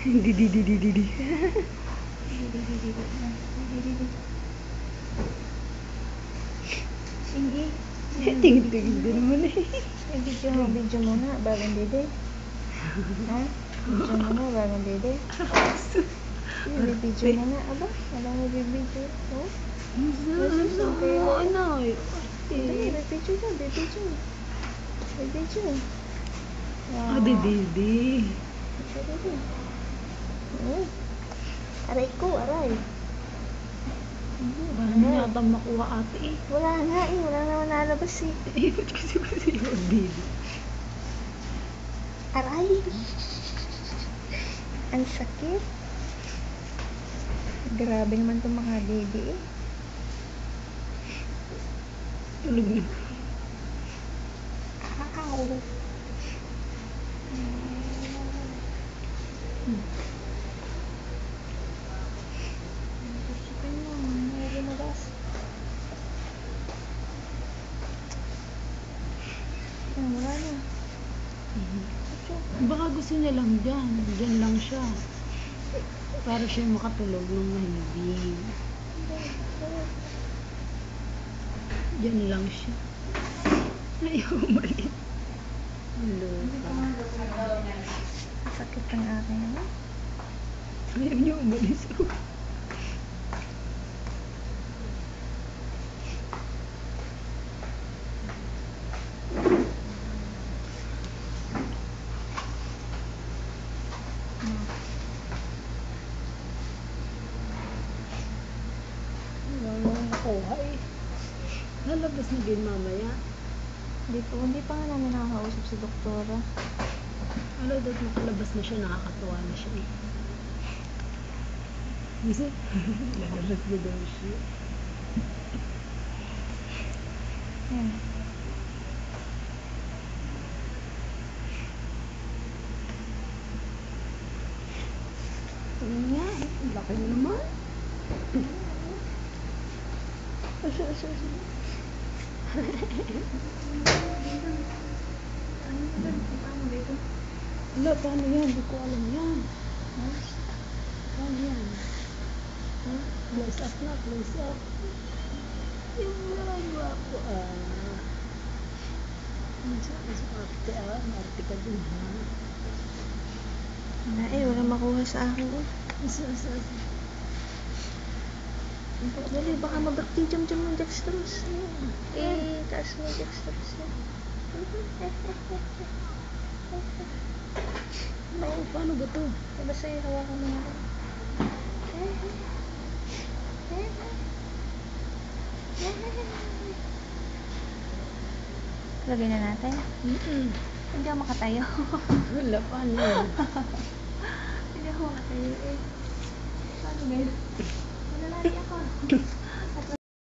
Di di di di di di. Sige. Tingin-tingin din naman eh. Video muna, bagong dede. Ha? Video muna, bagong dede. Video muna, aba? Wala mo bibidyo. Oh? Ano eh. Bibidyo na, bibidyo. Bibidyo. Di di di. Aray ko, aray. Paano yata makuha ate eh. Wala nga eh, wala naman nalabas eh. Ba't kasi di. Aray! Ang sakit. Grabe naman itong mga dede eh. Tulog na. Ow! Gusto ko yun. May lumabas. Wala na. Baka gusto niya lang dyan. Dyan lang siya. Para siya makatulog ng mahibig. Dyan lang siya. Ayaw umalit. Sakit ang aking ano. Ayaw niya umalis. Wala nakuha eh. Lalabas na din mamaya. Hindi pa nga namin nakakausap si doktora. Alam daw makalabas na siya, nakakatuwa na siya eh. Kasi, lalabas na daw siya. Yan. Ano nga eh, ang laki na naman. Wala, paano yan? Hindi ko alam yan. Paano yan? Close up na, close up. Yung mga guwapo sa arte arte ka dun ha. Wala eh, walang makuha sa akin eh. Dali, baka mabakti jam ng dextrose. Taas mo yung dextrose na. Paano ba to? Basta yung hawakan mo nga. Lagay na natin. Hindi ako makatayo. Wala, paano yan? Hindi ako makatayo eh. Paano ba yun? Malalaki ako.